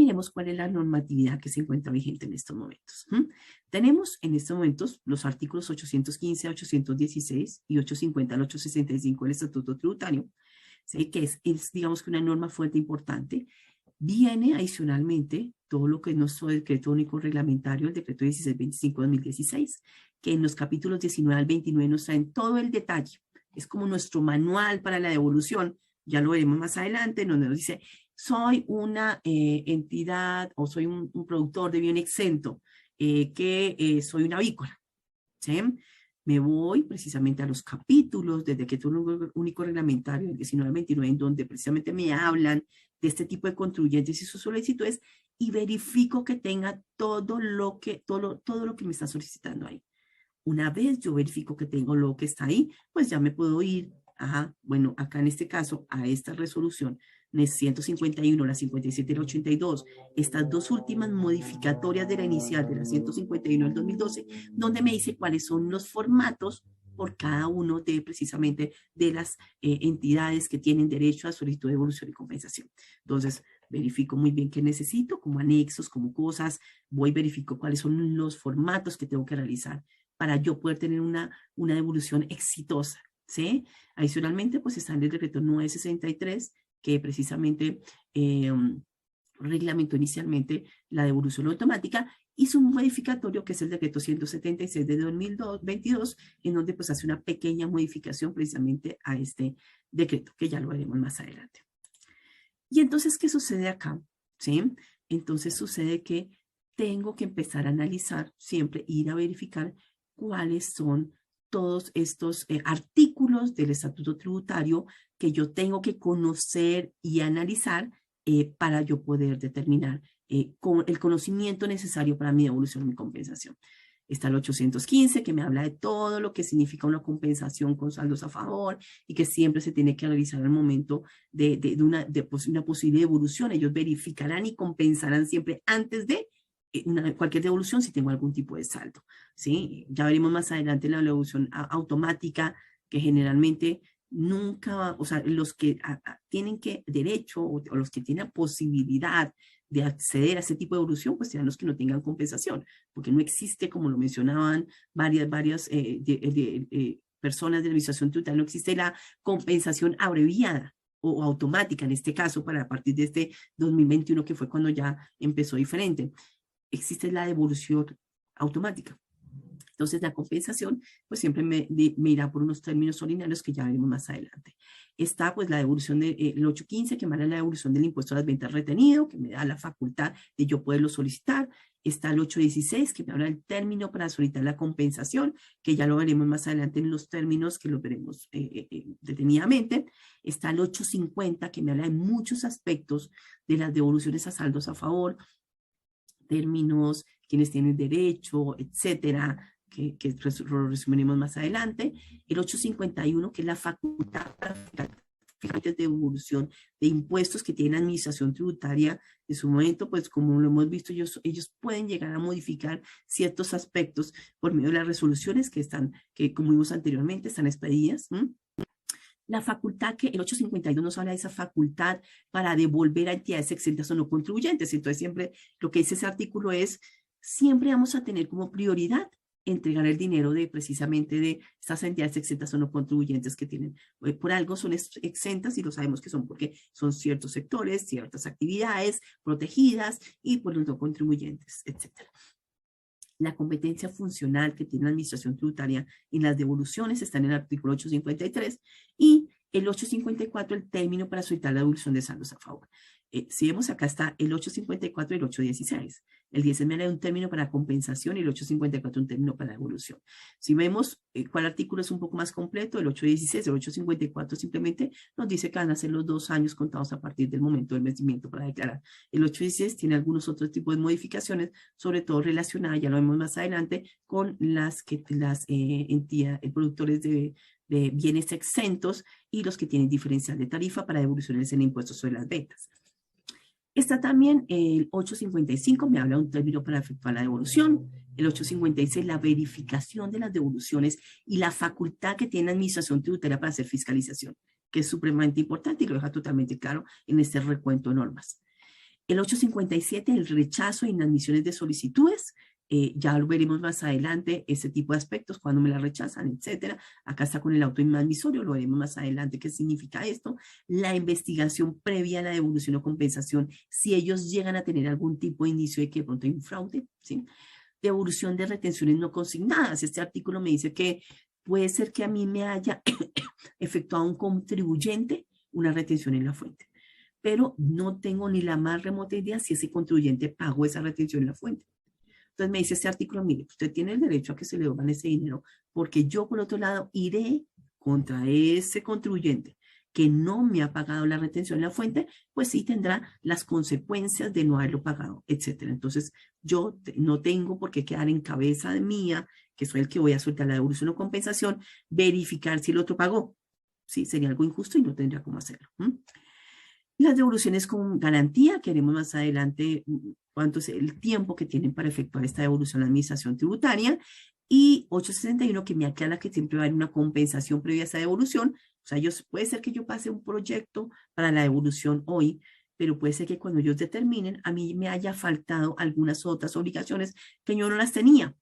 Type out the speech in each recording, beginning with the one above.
miremos cuál es la normatividad que se encuentra vigente en estos momentos. Tenemos en estos momentos los artículos 815 a 816 y 850 al 865 del Estatuto Tributario, ¿sí? Que es, digamos que una norma fuerte importante. Viene adicionalmente todo lo que es nuestro decreto único reglamentario, el decreto 1625-2016, que en los capítulos 19 al 29 nos traen todo el detalle. Es como nuestro manual para la devolución, ya lo veremos más adelante, donde nos dice, soy una entidad o soy un productor de bien exento, soy una avícola, ¿sí? Me voy precisamente a los capítulos del decreto único reglamentario, el 19 al 29, en donde precisamente me hablan de este tipo de contribuyentes y sus solicitudes, y verifico que tenga todo lo que me está solicitando ahí. Una vez yo verifico que tengo lo que está ahí, pues ya me puedo ir bueno, acá en este caso, a esta resolución, 151, la 57 y la 82, estas dos últimas modificatorias de la inicial de la 151 del 2012, donde me dice cuáles son los formatos por cada uno de precisamente de las entidades que tienen derecho a solicitud de devolución y compensación. Entonces, verifico muy bien qué necesito, como anexos, como cosas, verifico cuáles son los formatos que tengo que realizar para yo poder tener una devolución exitosa, ¿sí? Adicionalmente, pues está en el decreto 963, que precisamente reglamentó inicialmente la devolución automática, y su modificatorio, que es el decreto 176 de 2022, en donde pues hace una pequeña modificación precisamente a este decreto, que ya lo veremos más adelante. Y entonces, ¿qué sucede acá? ¿Sí? Entonces sucede que tengo que empezar a analizar siempre, ir a verificar cuáles son todos estos artículos del Estatuto Tributario que yo tengo que conocer y analizar para yo poder determinar con el conocimiento necesario para mi devolución y mi compensación. Está el 815, que me habla de todo lo que significa una compensación con saldos a favor y que siempre se tiene que realizar al momento de una posible devolución. Ellos verificarán y compensarán siempre antes de cualquier devolución si tengo algún tipo de saldo, ¿sí? Ya veremos más adelante la devolución automática, que generalmente nunca, o sea, los que tienen derecho o los que tienen posibilidad de acceder a ese tipo de devolución, pues serán los que no tengan compensación, porque no existe, como lo mencionaban varias personas de la administración tributaria, no existe la compensación abreviada o automática, en este caso, para a partir de este 2021, que fue cuando ya empezó diferente. Existe la devolución automática. Entonces, la compensación, pues siempre me irá por unos términos ordinarios que ya veremos más adelante. Está, pues, la devolución del 815, que me da la devolución del impuesto a las ventas retenido, que me da la facultad de yo poderlo solicitar. Está el 816, que me habla del término para solicitar la compensación, que ya lo veremos más adelante en los términos, que los veremos detenidamente. Está el 850, que me habla de muchos aspectos de las devoluciones a saldos a favor, términos, quienes tienen derecho, etcétera, que lo resumiremos más adelante. El 851, que es la facultad de devolución de impuestos que tiene administración tributaria. En su momento, pues como lo hemos visto, ellos pueden llegar a modificar ciertos aspectos por medio de las resoluciones que como vimos anteriormente, están expedidas. La facultad, que el 852 nos habla de esa facultad para devolver a entidades exentas o no contribuyentes. Entonces, siempre lo que dice ese artículo es, siempre vamos a tener como prioridad entregar el dinero precisamente de estas entidades exentas o no contribuyentes que tienen, por algo son exentas, y lo sabemos que son porque son ciertos sectores, ciertas actividades protegidas y por los no contribuyentes, etcétera. La competencia funcional que tiene la administración tributaria en las devoluciones está en el artículo 853, y el 854, el término para solicitar la devolución de saldos a favor. Si vemos acá está el 854 y el 816. El 10 me da un término para compensación y el 854 un término para devolución. Si vemos cuál artículo es un poco más completo, el 816, el 854 simplemente nos dice que van a ser los 2 años contados a partir del momento del vencimiento para declarar. El 816 tiene algunos otros tipos de modificaciones, sobre todo relacionadas, ya lo vemos más adelante, con las entidades, productores de bienes exentos y los que tienen diferencial de tarifa para devoluciones en impuestos sobre las ventas. Está también el 855, me habla de un término para efectuar la devolución. El 856, la verificación de las devoluciones y la facultad que tiene la administración tributaria para hacer fiscalización, que es supremamente importante y lo deja totalmente claro en este recuento de normas. El 857, el rechazo e inadmisiones de solicitudes. Ya lo veremos más adelante, ese tipo de aspectos, cuando me la rechazan, etcétera. Acá está con el auto inadmisorio, lo veremos más adelante qué significa esto. La investigación previa a la devolución o compensación, si ellos llegan a tener algún tipo de indicio de que de pronto hay un fraude, ¿sí? Devolución de retenciones no consignadas. Este artículo me dice que puede ser que a mí me haya efectuado un contribuyente una retención en la fuente, pero no tengo ni la más remota idea si ese contribuyente pagó esa retención en la fuente. Entonces me dice este artículo, mire, usted tiene el derecho a que se le devuelvan ese dinero, porque yo por otro lado iré contra ese contribuyente que no me ha pagado la retención en la fuente, pues sí tendrá las consecuencias de no haberlo pagado, etcétera. Entonces yo no tengo por qué quedar en cabeza de mía, que soy el que voy a soltar la devolución o compensación, verificar si el otro pagó. Sí, sería algo injusto y no tendría cómo hacerlo. Las devoluciones con garantía, que haremos más adelante cuánto es el tiempo que tienen para efectuar esta devolución a la administración tributaria. Y 861, que me aclara que siempre va a haber una compensación previa a esa devolución. O sea, puede ser que yo pase un proyecto para la devolución hoy, pero puede ser que cuando ellos determinen, a mí me haya faltado algunas otras obligaciones que yo no las tenía.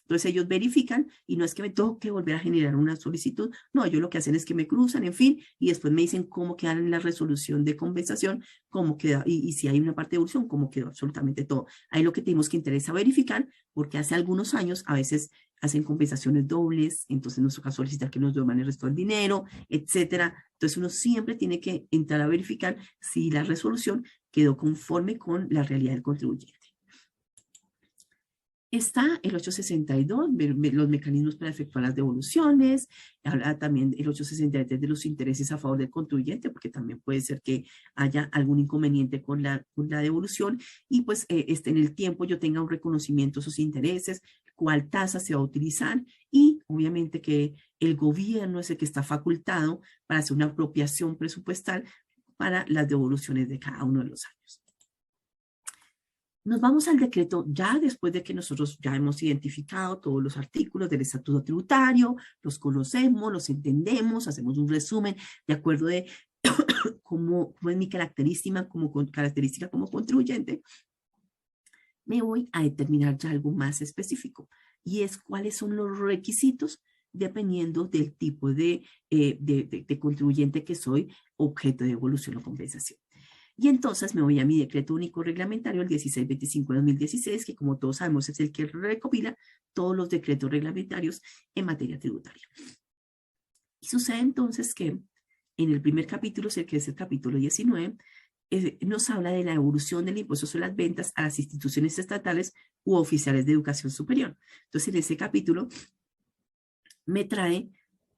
Entonces ellos verifican y no es que me tengo que volver a generar una solicitud, no, ellos lo que hacen es que me cruzan, en fin, y después me dicen cómo quedan en la resolución de compensación, cómo queda, y si hay una parte de devolución, cómo quedó absolutamente todo. Ahí lo que tenemos que interesa verificar, porque hace algunos años a veces hacen compensaciones dobles, entonces en nuestro caso solicitar que nos devuelvan el resto del dinero, etcétera. Entonces uno siempre tiene que entrar a verificar si la resolución quedó conforme con la realidad del contribuyente. Está el 862, los mecanismos para efectuar las devoluciones. Habla también el 863 de los intereses a favor del contribuyente, porque también puede ser que haya algún inconveniente con la devolución y pues en el tiempo yo tenga un reconocimiento de esos intereses, cuál tasa se va a utilizar y obviamente que el gobierno es el que está facultado para hacer una apropiación presupuestal para las devoluciones de cada uno de los años. Nos vamos al decreto ya después de que nosotros ya hemos identificado todos los artículos del estatuto tributario, los conocemos, los entendemos, hacemos un resumen de acuerdo de cómo es mi característica como contribuyente. Me voy a determinar ya algo más específico y es cuáles son los requisitos dependiendo del tipo de contribuyente que soy, objeto de devolución o compensación. Y entonces me voy a mi decreto único reglamentario, el 1625 de 2016, que como todos sabemos es el que recopila todos los decretos reglamentarios en materia tributaria. Y sucede entonces que en el primer capítulo, que es el capítulo 19, nos habla de la devolución del impuesto sobre las ventas a las instituciones estatales u oficiales de educación superior. Entonces en ese capítulo me trae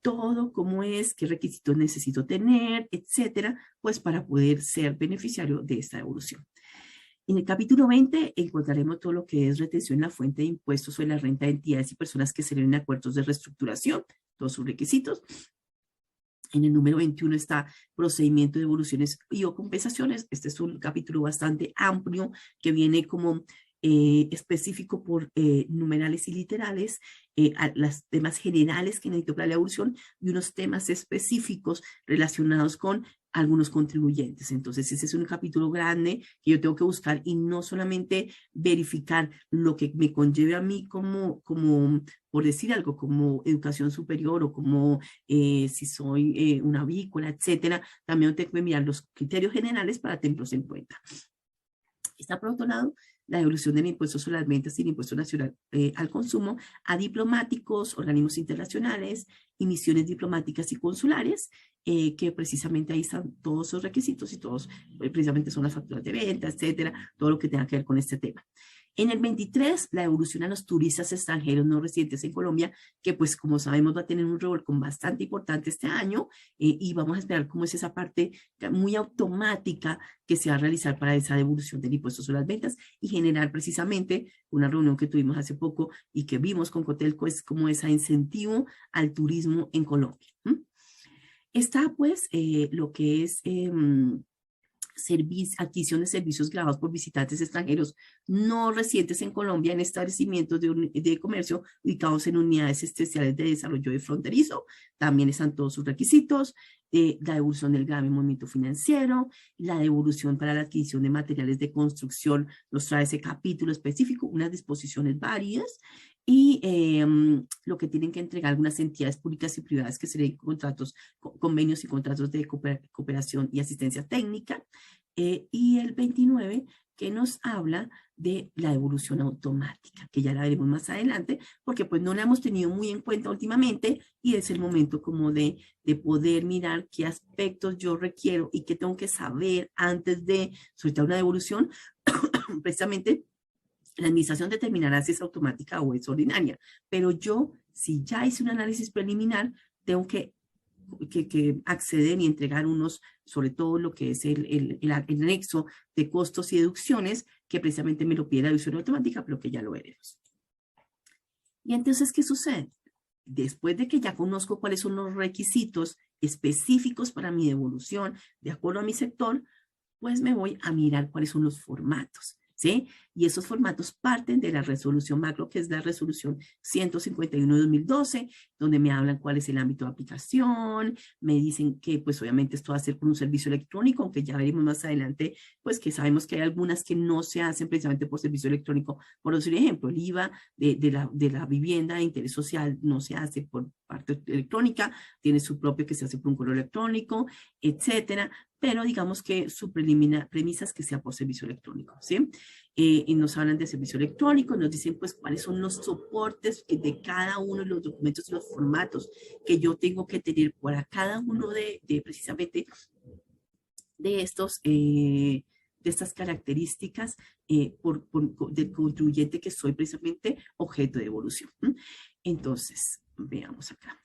todo, cómo es, qué requisitos necesito tener, etcétera, pues para poder ser beneficiario de esta devolución. En el capítulo 20 encontraremos todo lo que es retención en la fuente de impuestos sobre la renta de entidades y personas que celebren acuerdos de reestructuración, todos sus requisitos. En el número 21 está procedimiento de devoluciones y o compensaciones. Este es un capítulo bastante amplio que viene como específico por numerales y literales, los temas generales que necesito para la devolución y unos temas específicos relacionados con algunos contribuyentes. Entonces, ese es un capítulo grande que yo tengo que buscar y no solamente verificar lo que me conlleve a mí como por decir algo, como educación superior o como si soy una avícola, etcétera. También tengo que mirar los criterios generales para tenerlos en cuenta. Está por otro lado la devolución del impuesto sobre las ventas y el impuesto nacional al consumo a diplomáticos, organismos internacionales y misiones diplomáticas y consulares, que precisamente ahí están todos esos requisitos y todos precisamente son las facturas de venta, etcétera, todo lo que tenga que ver con este tema. En el 23, la devolución a los turistas extranjeros no residentes en Colombia, que pues como sabemos va a tener un revolcón bastante importante este año y vamos a esperar cómo es esa parte muy automática que se va a realizar para esa devolución del impuesto sobre las ventas y generar precisamente una reunión que tuvimos hace poco y que vimos con Cotelco es como ese incentivo al turismo en Colombia. Está pues lo que es adquisición de servicios grabados por visitantes extranjeros no residentes en Colombia en establecimientos de comercio ubicados en unidades especiales de desarrollo de fronterizo. También están todos sus requisitos. La devolución del grave movimiento financiero, la devolución para la adquisición de materiales de construcción, nos trae ese capítulo específico, unas disposiciones varias, y lo que tienen que entregar algunas entidades públicas y privadas que serían contratos, convenios y contratos de cooperación y asistencia técnica, y el 29 que nos habla de la devolución automática, que ya la veremos más adelante, porque pues no la hemos tenido muy en cuenta últimamente y es el momento como de poder mirar qué aspectos yo requiero y qué tengo que saber antes de solicitar una devolución. Precisamente la administración determinará si es automática o es ordinaria, pero yo, si ya hice un análisis preliminar, tengo que acceder y entregar unos, sobre todo lo que es el anexo de costos y deducciones, que precisamente me lo pide la deducción automática, pero que ya lo veremos. Y entonces, ¿qué sucede? Después de que ya conozco cuáles son los requisitos específicos para mi devolución, de acuerdo a mi sector, pues me voy a mirar cuáles son los formatos, ¿sí? Y esos formatos parten de la resolución macro, que es la resolución 151 de 2012, donde me hablan cuál es el ámbito de aplicación, me dicen que pues obviamente esto va a ser con un servicio electrónico, aunque ya veremos más adelante, pues que sabemos que hay algunas que no se hacen precisamente por servicio electrónico. Por decir ejemplo, el IVA de la vivienda de interés social no se hace por parte electrónica, tiene su propio que se hace por un correo electrónico, etcétera, pero digamos que su premisa es que sea por servicio electrónico, ¿sí? Y nos hablan de servicio electrónico, nos dicen pues cuáles son los soportes de cada uno de los documentos y los formatos que yo tengo que tener para cada uno de precisamente de estos de estas características del contribuyente que soy precisamente objeto de devolución. Entonces, veamos acá.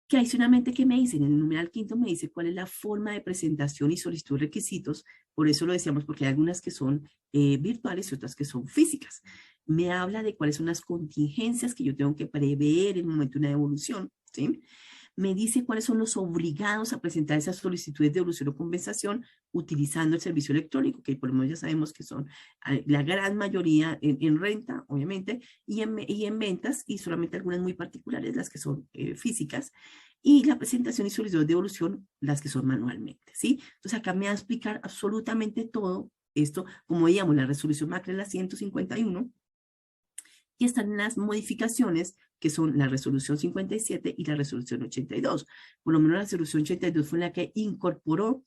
Que adicionalmente, ¿qué me dicen? En el numeral quinto me dice cuál es la forma de presentación y solicitud de requisitos. Por eso lo decíamos, porque hay algunas que son virtuales y otras que son físicas. Me habla de cuáles son las contingencias que yo tengo que prever en el momento de una devolución, ¿sí? Me dice cuáles son los obligados a presentar esas solicitudes de devolución o compensación utilizando el servicio electrónico, que por lo menos ya sabemos que son la gran mayoría en renta, obviamente, y en ventas, y solamente algunas muy particulares, las que son físicas, y la presentación y solicitud de devolución, las que son manualmente, ¿sí? Entonces acá me va a explicar absolutamente todo esto, como veíamos, la resolución macro es la 151, y están las modificaciones que son la resolución 57 y la resolución 82. Por lo menos la resolución 82 fue la que incorporó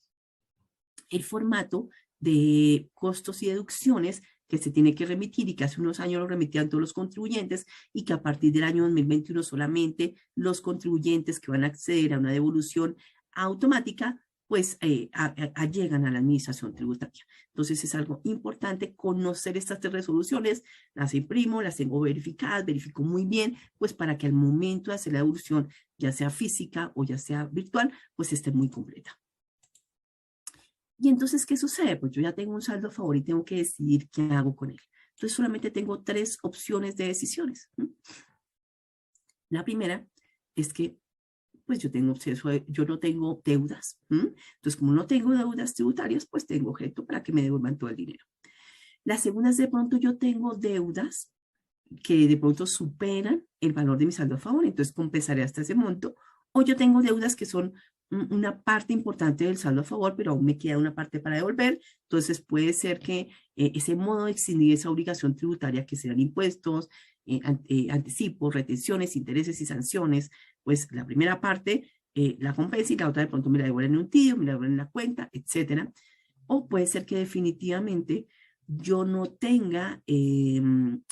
el formato de costos y deducciones que se tiene que remitir y que hace unos años lo remitían todos los contribuyentes y que a partir del año 2021 solamente los contribuyentes que van a acceder a una devolución automática pues llegan a la administración tributaria. Entonces es algo importante conocer estas tres resoluciones, las imprimo, las tengo verificadas, verifico muy bien, pues para que al momento de hacer la devolución, ya sea física o ya sea virtual, pues esté muy completa. Y entonces, ¿qué sucede? Pues yo ya tengo un saldo a favor y tengo que decidir qué hago con él. Entonces solamente tengo tres opciones de decisiones. La primera es que pues yo tengo yo no tengo deudas. Entonces, como no tengo deudas tributarias, pues tengo objeto para que me devuelvan todo el dinero. La segunda es de pronto yo tengo deudas que de pronto superan el valor de mi saldo a favor, entonces compensaré hasta ese monto. O yo tengo deudas que son una parte importante del saldo a favor, pero aún me queda una parte para devolver. Entonces puede ser que ese modo de extinguir esa obligación tributaria que serán impuestos, anticipos, retenciones, intereses y sanciones, pues la primera parte la compensa y la otra de pronto me la devuelven en un tío, me la devuelven en la cuenta, etcétera. O puede ser que definitivamente yo no tenga el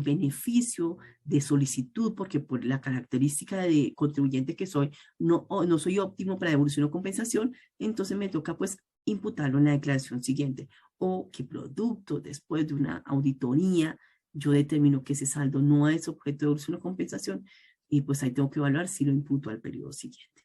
beneficio de solicitud, porque por la característica de contribuyente que soy, no soy óptimo para devolución o compensación, entonces me toca pues imputarlo en la declaración siguiente. O que producto después de una auditoría, yo determino que ese saldo no es objeto de devolución o compensación, y pues ahí tengo que evaluar si lo imputo al periodo siguiente.